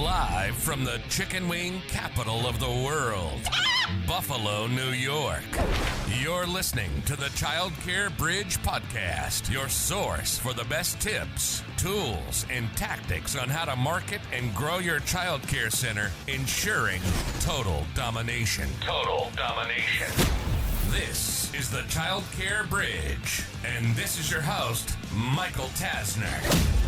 Live from the chicken wing capital of the world, Buffalo, New York. You're listening to the Childcare Bridge podcast, your source for the best tips, tools, and tactics on how to market and grow your childcare center, ensuring total domination. Total domination. This is the Childcare Bridge, and this is your host, Michael Tasner.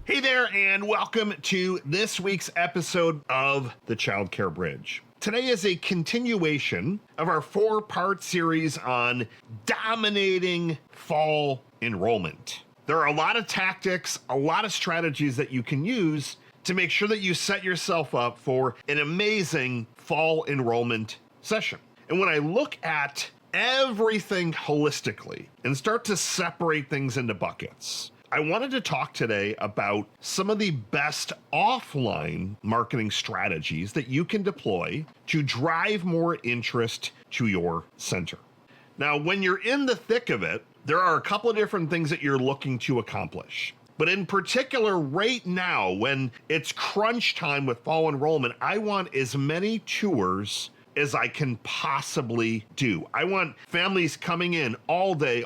Hey there, and welcome to this week's episode of the Childcare Bridge. Today is a continuation of our 4-part series on dominating fall enrollment. There are a lot of tactics, a lot of strategies that you can use to make sure that you set yourself up for an amazing fall enrollment session. And when I look at everything holistically and start to separate things into buckets, I wanted to talk today about some of the best offline marketing strategies that you can deploy to drive more interest to your center. Now, when you're in the thick of it, there are a couple of different things that you're looking to accomplish. But in particular, right now, when it's crunch time with fall enrollment, I want as many tours as I can possibly do. I want families coming in all day,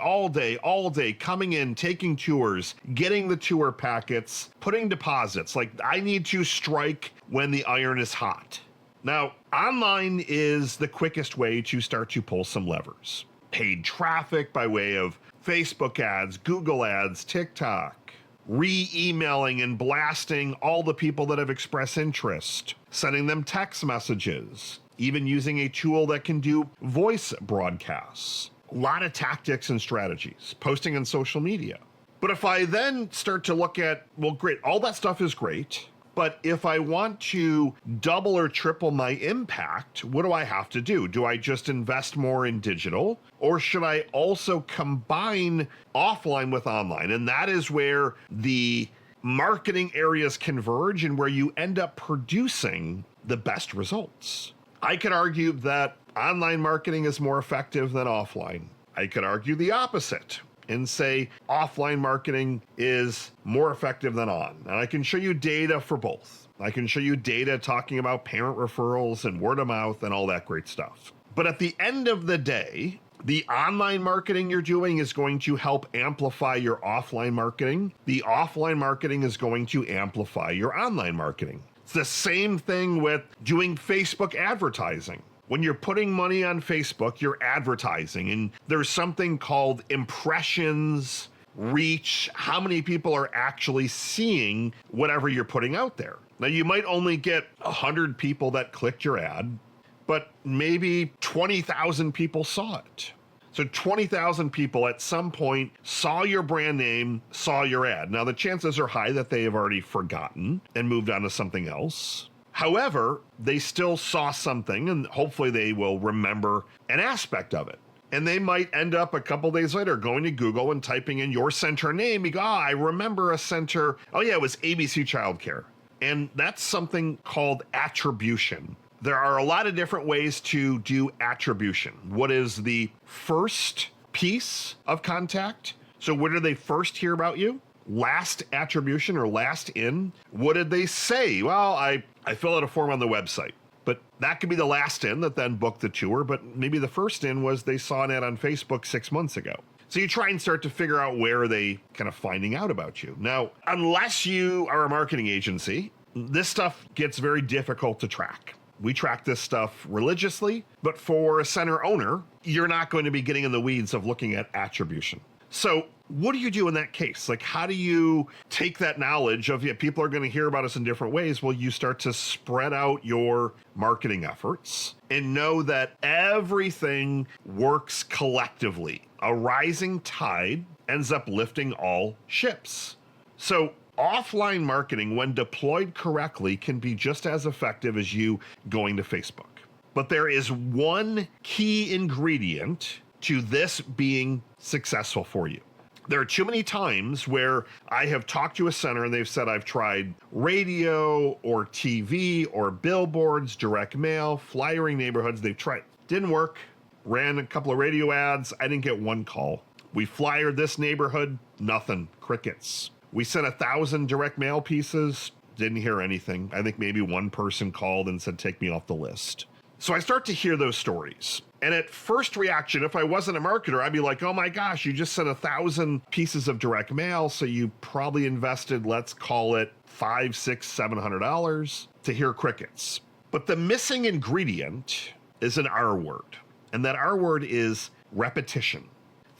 coming in, taking tours, getting the tour packets, putting deposits. Like, I need to strike when the iron is hot. Now, online is the quickest way to start to pull some levers. Paid traffic by way of Facebook ads, Google ads, TikTok, re-emailing and blasting all the people that have expressed interest, sending them text messages, even using a tool that can do voice broadcasts. A lot of tactics and strategies, posting on social media. But if I then start to look at, well, great, all that stuff is great, but if I want to double or triple my impact, what do I have to do? Do I just invest more in digital, or should I also combine offline with online? And that is where the marketing areas converge and where you end up producing the best results. I could argue that online marketing is more effective than offline. I could argue the opposite and say offline marketing is more effective than on. And I can show you data for both. I can show you data talking about parent referrals and word of mouth and all that great stuff. But at the end of the day, the online marketing you're doing is going to help amplify your offline marketing. The offline marketing is going to amplify your online marketing. It's the same thing with doing Facebook advertising. When you're putting money on Facebook, you're advertising, and there's something called impressions, reach, how many people are actually seeing whatever you're putting out there. Now, you might only get 100 people that clicked your ad, but maybe 20,000 people saw it. So 20,000 people at some point saw your brand name, saw your ad. Now, the chances are high that they have already forgotten and moved on to something else. However, they still saw something, and hopefully they will remember an aspect of it. And they might end up a couple days later going to Google and typing in your center name. You go, I remember a center. Oh yeah, it was ABC Childcare. And that's something called attribution. There are a lot of different ways to do attribution. What is the first piece of contact? So where did they first hear about you? Last attribution or last in? What did they say? Well, I fill out a form on the website. But that could be the last in that then booked the tour, but maybe the first in was they saw an ad on Facebook 6 months ago. So you try and start to figure out where are they kind of finding out about you. Now, unless you are a marketing agency, this stuff gets very difficult to track. We track this stuff religiously, but for a center owner, you're not going to be getting in the weeds of looking at attribution. So what do you do in that case? Like, how do you take that knowledge of, yeah, people are going to hear about us in different ways? Well, you start to spread out your marketing efforts and know that everything works collectively. A rising tide ends up lifting all ships. So offline marketing, when deployed correctly, can be just as effective as you going to Facebook. But there is one key ingredient to this being successful for you. There are too many times where I have talked to a center and they've said, I've tried radio or TV or billboards, direct mail, flyering neighborhoods. They've tried. Didn't work. Ran a couple of radio ads. I didn't get one call. We flyered this neighborhood, nothing, crickets. We sent 1,000 direct mail pieces, didn't hear anything. I think maybe one person called and said, take me off the list. So I start to hear those stories. And at first reaction, if I wasn't a marketer, I'd be like, oh my gosh, you just sent 1,000 pieces of direct mail. So you probably invested, let's call it $500, $600, $700 to hear crickets. But the missing ingredient is an R word. And that R word is repetition.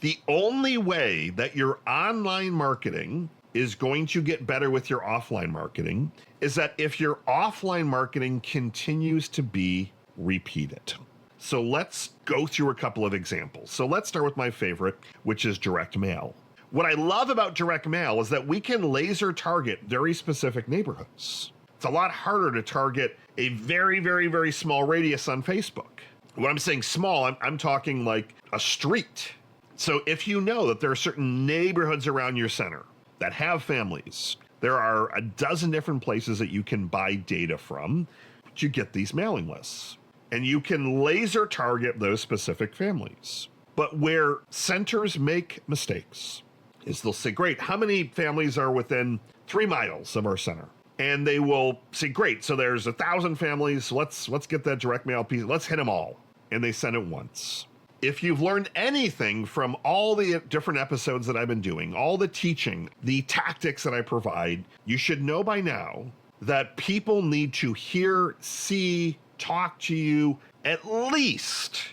The only way that your online marketing is going to get better with your offline marketing is that if your offline marketing continues to be repeated. So let's go through a couple of examples. So let's start with my favorite, which is direct mail. What I love about direct mail is that we can laser target very specific neighborhoods. It's a lot harder to target a very, very, very small radius on Facebook. When I'm saying small, I'm talking like a street. So if you know that there are certain neighborhoods around your center that have families, there are a dozen different places that you can buy data from, but you get these mailing lists. And you can laser target those specific families. But where centers make mistakes is they'll say, great, how many families are within 3 miles of our center? And they will say, great, so there's 1,000 families, let's get that direct mail piece, let's hit them all. And they send it once. If you've learned anything from all the different episodes that I've been doing, all the teaching, the tactics that I provide, you should know by now that people need to hear, see, talk to you at least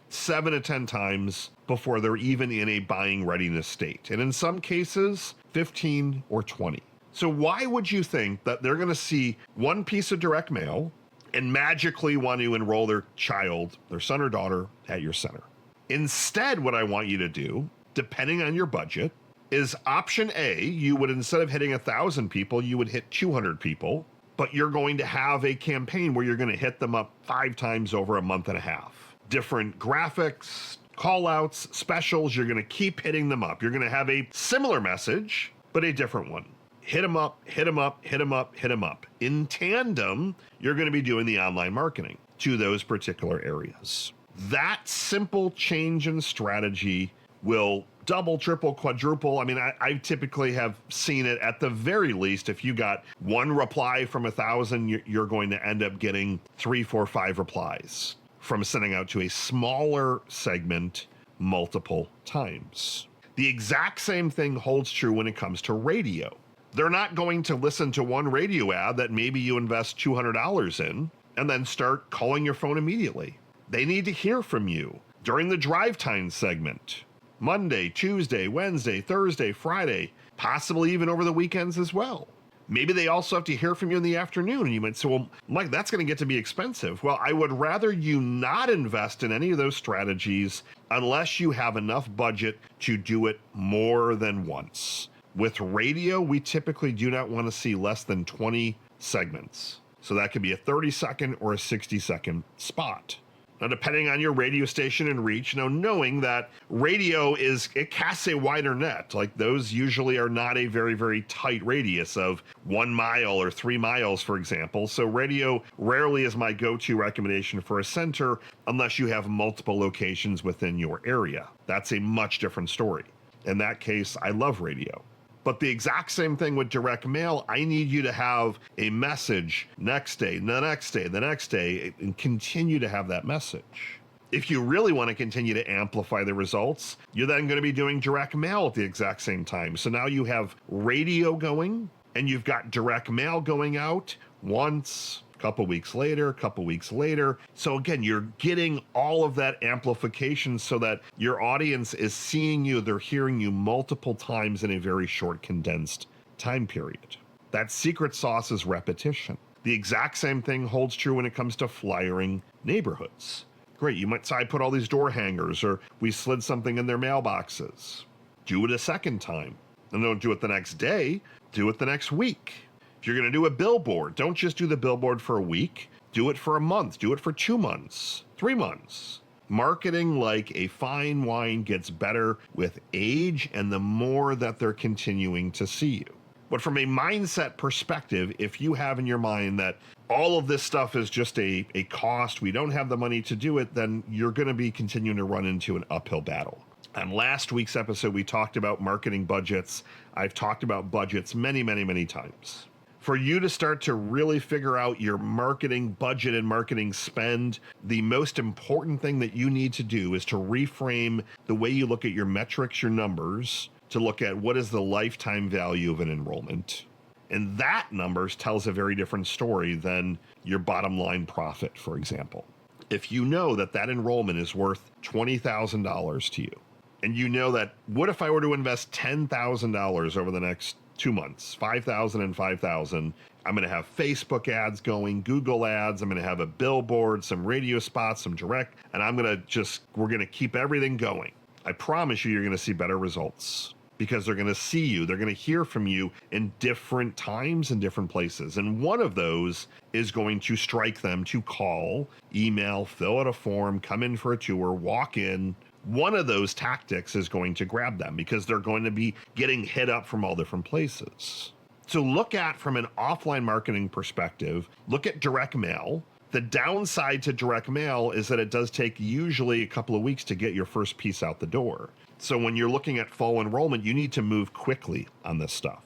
7 to 10 times before they're even in a buying readiness state. And in some cases, 15 or 20. So why would you think that they're going to see one piece of direct mail and magically want to enroll their child, their son or daughter, at your center? Instead, what I want you to do, depending on your budget, is option A. You would, instead of hitting 1,000 people, you would hit 200 people. But you're going to have a campaign where you're going to hit them up 5 times over a month and a half. Different graphics, call outs, specials, you're going to keep hitting them up. You're going to have a similar message, but a different one. Hit them up, hit them up, hit them up, hit them up. In tandem, you're going to be doing the online marketing to those particular areas. That simple change in strategy will double, triple, quadruple. I mean, I typically have seen it at the very least. If you got one reply from 1,000, you're going to end up getting 3, 4, 5 replies from sending out to a smaller segment multiple times. The exact same thing holds true when it comes to radio. They're not going to listen to one radio ad that maybe you invest $200 in and then start calling your phone immediately. They need to hear from you during the drive time segment. Monday, Tuesday, Wednesday, Thursday, Friday, possibly even over the weekends as well. Maybe they also have to hear from you in the afternoon. And you might say, well, Mike, that's going to get to be expensive. Well, I would rather you not invest in any of those strategies unless you have enough budget to do it more than once. With radio, we typically do not want to see less than 20 segments. So that could be a 30-second or a 60-second spot. Now, depending on your radio station and reach, knowing that radio it casts a wider net. Like those usually are not a very, very tight radius of 1 mile or 3 miles, for example. So radio rarely is my go-to recommendation for a center unless you have multiple locations within your area. That's a much different story. In that case, I love radio. But the exact same thing with direct mail, I need you to have a message next day, the next day, the next day, and continue to have that message. If you really want to continue to amplify the results, you're then going to be doing direct mail at the exact same time. So now you have radio going and you've got direct mail going out once, couple weeks later. So again, you're getting all of that amplification so that your audience is seeing you, they're hearing you multiple times in a very short, condensed time period. That secret sauce is repetition. The exact same thing holds true when it comes to flyering neighborhoods. Great, you might say, I put all these door hangers, or we slid something in their mailboxes. Do it a second time. And don't do it the next day, do it the next week. If you're going to do a billboard, don't just do the billboard for a week. Do it for a month. Do it for 2 months, 3 months. Marketing, like a fine wine, gets better with age and the more that they're continuing to see you. But from a mindset perspective, if you have in your mind that all of this stuff is just a cost, we don't have the money to do it, then you're going to be continuing to run into an uphill battle. On last week's episode, we talked about marketing budgets. I've talked about budgets many, many, many times. For you to start to really figure out your marketing budget and marketing spend, the most important thing that you need to do is to reframe the way you look at your metrics, your numbers, to look at what is the lifetime value of an enrollment. And that numbers tells a very different story than your bottom line profit, for example. If you know that that enrollment is worth $20,000 to you, and you know that, what if I were to invest $10,000 over the next 2 months, 5,000 and 5,000, I'm going to have Facebook ads going, Google ads, I'm going to have a billboard, some radio spots, some direct, and we're going to keep everything going. I promise you're going to see better results because they're going to see you, they're going to hear from you in different times and different places. And one of those is going to strike them to call, email, fill out a form, come in for a tour, walk in. One of those tactics is going to grab them because they're going to be getting hit up from all different places. So look at, from an offline marketing perspective, look at direct mail. The downside to direct mail is that it does take usually a couple of weeks to get your first piece out the door. So when you're looking at fall enrollment, you need to move quickly on this stuff.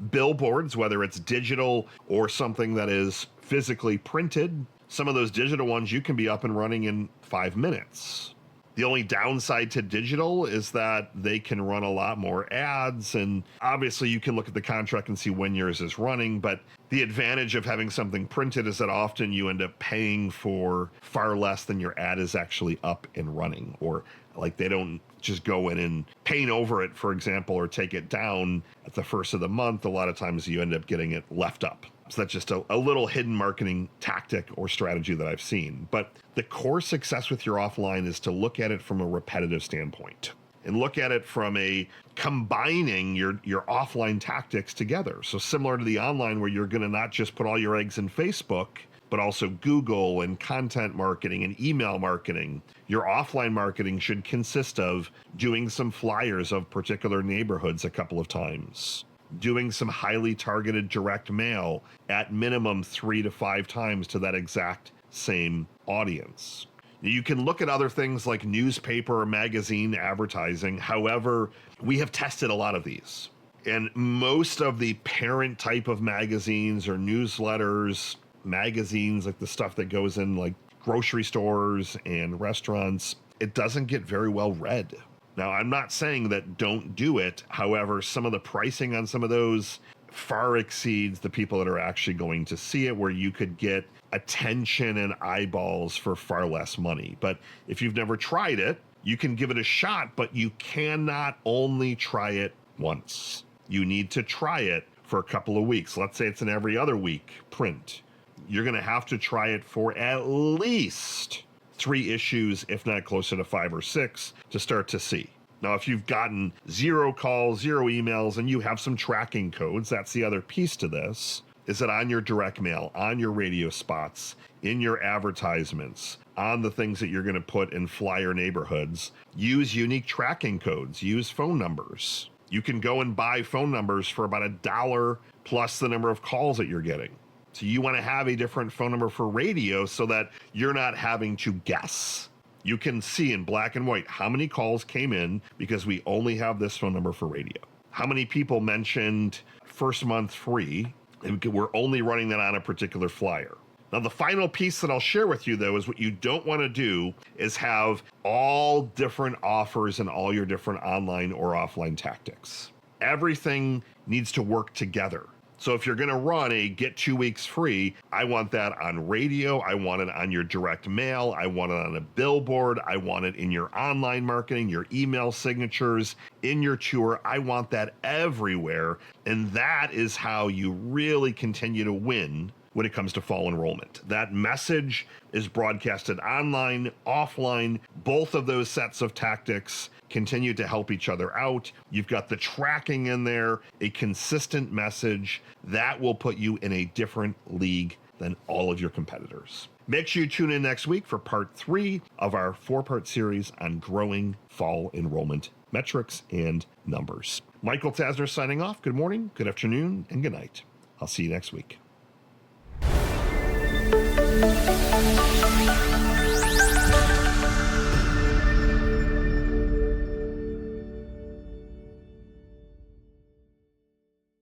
Billboards, whether it's digital or something that is physically printed, some of those digital ones you can be up and running in 5 minutes. The only downside to digital is that they can run a lot more ads, and obviously you can look at the contract and see when yours is running, but the advantage of having something printed is that often you end up paying for far less than your ad is actually up and running, or like they don't just go in and paint over it, for example, or take it down at the first of the month. A lot of times you end up getting it left up. So that's just a little hidden marketing tactic or strategy that I've seen. But the core success with your offline is to look at it from a repetitive standpoint and look at it from a combining your offline tactics together. So similar to the online, where you're going to not just put all your eggs in Facebook, but also Google and content marketing and email marketing. Your offline marketing should consist of doing some flyers of particular neighborhoods a couple of times, doing some highly targeted direct mail at minimum 3 to 5 times to that exact same audience. You can look at other things like newspaper or magazine advertising. However, we have tested a lot of these. And most of the parent type of magazines or newsletters, magazines, like the stuff that goes in like grocery stores and restaurants, it doesn't get very well read. Now, I'm not saying that don't do it. However, some of the pricing on some of those far exceeds the people that are actually going to see it, where you could get attention and eyeballs for far less money. But if you've never tried it, you can give it a shot, but you cannot only try it once. You need to try it for a couple of weeks. Let's say it's an every other week print. You're going to have to try it for at least 3 issues, if not closer to 5 or 6, to start to see. Now, if you've gotten 0 calls, 0 emails, and you have some tracking codes, that's the other piece to this, is that on your direct mail, on your radio spots, in your advertisements, on the things that you're going to put in flyer neighborhoods, use unique tracking codes, use phone numbers. You can go and buy phone numbers for about $1 plus the number of calls that you're getting. So you want to have a different phone number for radio so that you're not having to guess. You can see in black and white how many calls came in because we only have this phone number for radio. How many people mentioned first month free, and we're only running that on a particular flyer. Now, the final piece that I'll share with you, though, is what you don't want to do is have all different offers and all your different online or offline tactics. Everything needs to work together. So if you're going to run a get 2 weeks free, I want that on radio. I want it on your direct mail. I want it on a billboard. I want it in your online marketing, your email signatures, in your tour. I want that everywhere. And that is how you really continue to win when it comes to fall enrollment. That message is broadcasted online, offline. Both of those sets of tactics continue to help each other out. You've got the tracking in there, a consistent message that will put you in a different league than all of your competitors. Make sure you tune in next week for part 3 of our 4-part series on growing fall enrollment metrics and numbers. Michael Tasner signing off. Good morning, good afternoon, and good night. I'll see you next week.